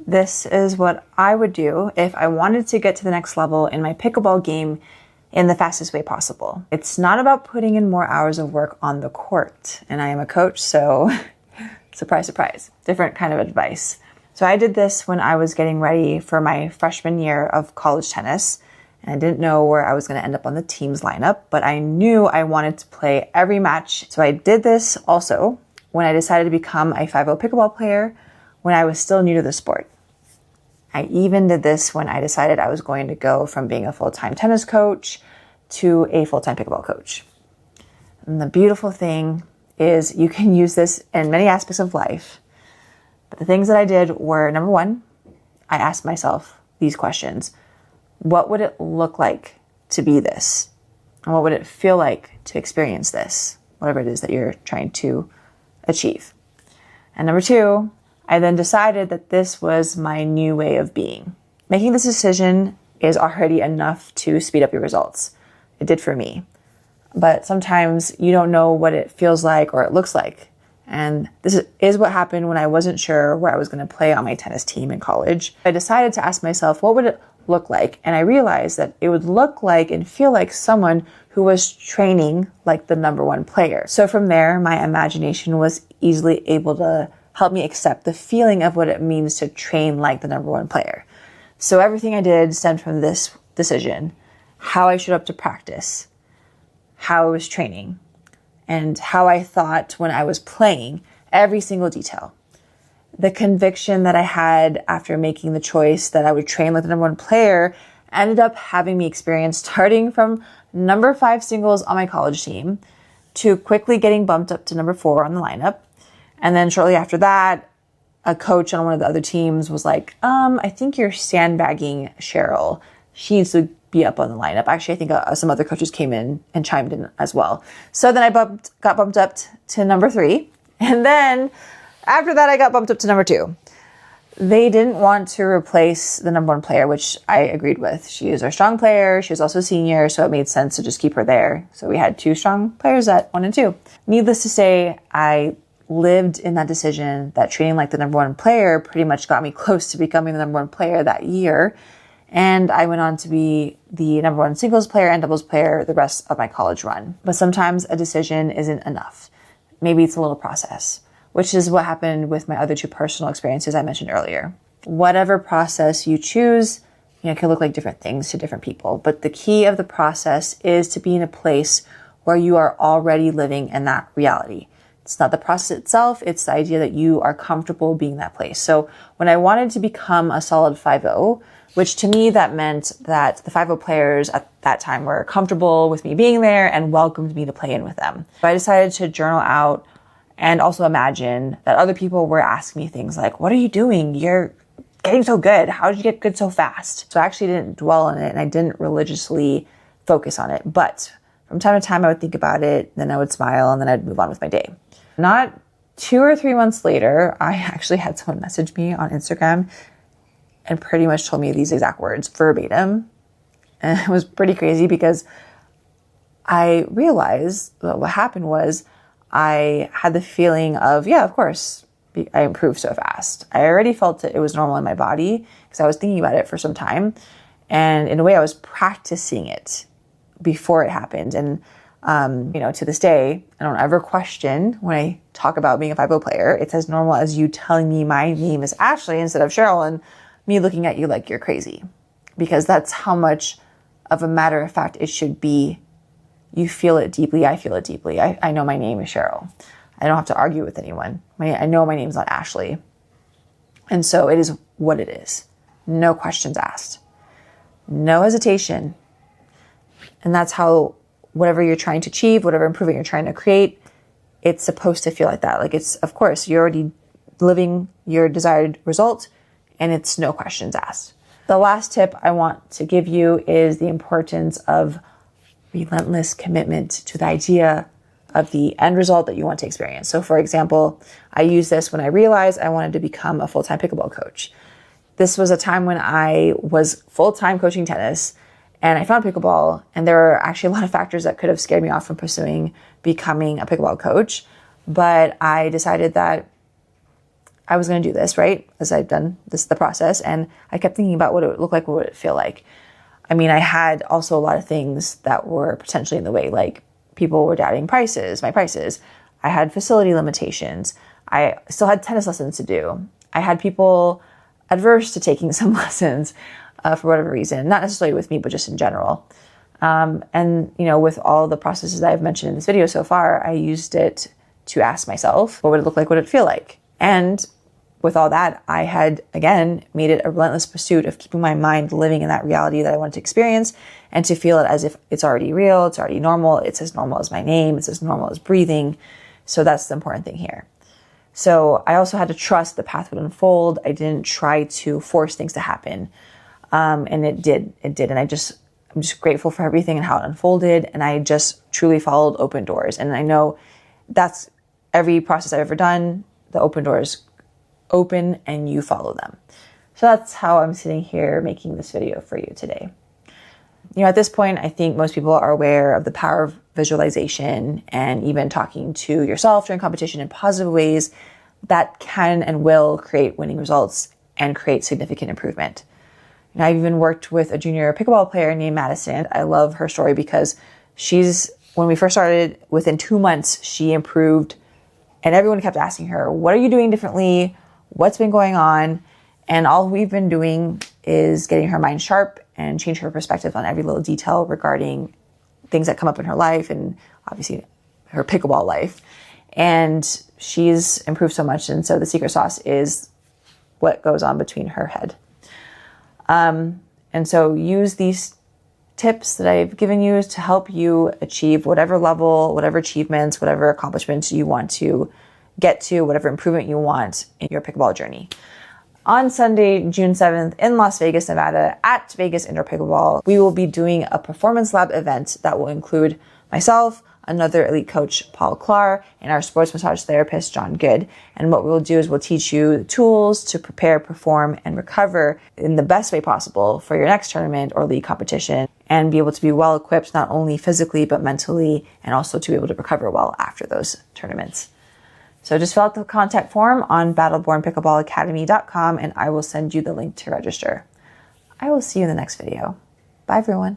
This is what I would do if I wanted to get to the next level in my pickleball game in the fastest way possible. It's not about putting in more hours of work on the court. And I am a coach, so surprise, surprise, different kind of advice. So I did this when I was getting ready for my freshman year of college tennis. And I didn't know where I was going to end up on the team's lineup, but I knew I wanted to play every match. So I did this also when I decided to become a 5-0 pickleball player when I was still new to the sport. I even did this when I decided I was going to go from being a full-time tennis coach to a full-time pickleball coach. And the beautiful thing is you can use this in many aspects of life. But the things that I did were, number one, I asked myself these questions. What would it look like to be this? And what would it feel like to experience this? Whatever it is that you're trying to achieve. And number two, I then decided that this was my new way of being. Making this decision is already enough to speed up your results. It did for me. But sometimes you don't know what it feels like or it looks like. And this is what happened when I wasn't sure where I was going to play on my tennis team in college. I decided to ask myself, what would it look like? And I realized that it would look like and feel like someone who was training like the number one player. So from there, my imagination was easily able to help me accept the feeling of what it means to train like the number one player. So everything I did stemmed from this decision: how I showed up to practice, how I was training, and how I thought when I was playing, every single detail. The conviction that I had after making the choice that I would train like the number one player ended up having me experience starting from number 5 singles on my college team to quickly getting bumped up to number 4 on the lineup. And then shortly after that, a coach on one of the other teams was like, I think you're sandbagging Cheryl. She needs to be up on the lineup. Actually, I think some other coaches came in and chimed in as well. So then I got bumped up to number 3. And then after that, I got bumped up to number 2. They didn't want to replace the number 1 player, which I agreed with. She is our strong player. She was also a senior, so it made sense to just keep her there. So we had 2 strong players at 1 and 2. Needless to say, I lived in that decision that training like the number 1 player pretty much got me close to becoming the number 1 player that year. And I went on to be the number 1 singles player and doubles player the rest of my college run. But sometimes a decision isn't enough. Maybe it's a little process, which is what happened with my other 2 personal experiences I mentioned earlier. Whatever process you choose, it can look like different things to different people. But the key of the process is to be in a place where you are already living in that reality. It's not the process itself, it's the idea that you are comfortable being in that place. So when I wanted to become a solid 5-0, which to me that meant that the 5-0 players at that time were comfortable with me being there and welcomed me to play in with them. So I decided to journal out and also imagine that other people were asking me things like, what are you doing? You're getting so good. How did you get good so fast? So I actually didn't dwell on it and I didn't religiously focus on it. But from time to time, I would think about it, then I would smile, and then I'd move on with my day. Not 2 or 3 months later, I actually had someone message me on Instagram and pretty much told me these exact words verbatim. And it was pretty crazy because I realized that what happened was I had the feeling of, yeah, of course, I improved so fast. I already felt it was normal in my body because I was thinking about it for some time. And in a way, I was practicing it before it happened. And, to this day, I don't ever question when I talk about being a 5-0 player. It's as normal as you telling me my name is Ashley instead of Cheryl and me looking at you like you're crazy. Because that's how much of a matter of fact it should be. You feel it deeply. I feel it deeply. I know my name is Cheryl. I don't have to argue with anyone. I know my name's not Ashley. And so it is what it is. No questions asked. No hesitation. And that's how whatever you're trying to achieve, whatever improvement you're trying to create, it's supposed to feel like that. Like it's, of course, you're already living your desired result and it's no questions asked. The last tip I want to give you is the importance of relentless commitment to the idea of the end result that you want to experience. So for example, I used this when I realized I wanted to become a full-time pickleball coach. This was a time when I was full-time coaching tennis and I found pickleball, and there were actually a lot of factors that could have scared me off from pursuing becoming a pickleball coach. But I decided that I was going to do this, right? As I've done the process. And I kept thinking about what it would look like, what would it feel like? I mean, I had also a lot of things that were potentially in the way, like people were doubting my prices. I had facility limitations. I still had tennis lessons to do. I had people adverse to taking some lessons for whatever reason, not necessarily with me, but just in general. And, with all the processes that I've mentioned in this video so far, I used it to ask myself, what would it look like? What would it feel like? And with all that, I had, again, made it a relentless pursuit of keeping my mind living in that reality that I wanted to experience and to feel it as if it's already real, it's already normal, it's as normal as my name, it's as normal as breathing. So that's the important thing here. So I also had to trust the path would unfold. I didn't try to force things to happen. And it did. And I'm just grateful for everything and how it unfolded. And I just truly followed open doors. And I know that's every process I've ever done. The open doors open and you follow them. So that's how I'm sitting here making this video for you today. At this point, I think most people are aware of the power of visualization and even talking to yourself during competition in positive ways that can and will create winning results and create significant improvement. And I've even worked with a junior pickleball player named Madison. I love her story because when we first started, within 2 months, she improved, and everyone kept asking her, what are you doing differently? What's been going on? And all we've been doing is getting her mind sharp and change her perspective on every little detail regarding things that come up in her life and obviously her pickleball life. And she's improved so much. And so the secret sauce is what goes on between her head. And so use these tips that I've given you to help you achieve whatever level, whatever achievements, whatever accomplishments you want to get to, whatever improvement you want in your pickleball journey. On Sunday, June 7th in Las Vegas, Nevada at Vegas Indoor Pickleball, we will be doing a performance lab event that will include myself, another elite coach, Paul Clark, and our sports massage therapist, John Good. And what we'll do is we'll teach you the tools to prepare, perform, and recover in the best way possible for your next tournament or league competition and be able to be well equipped, not only physically, but mentally, and also to be able to recover well after those tournaments. So just fill out the contact form on battlebornpickleballacademy.com and I will send you the link to register. I will see you in the next video. Bye, everyone.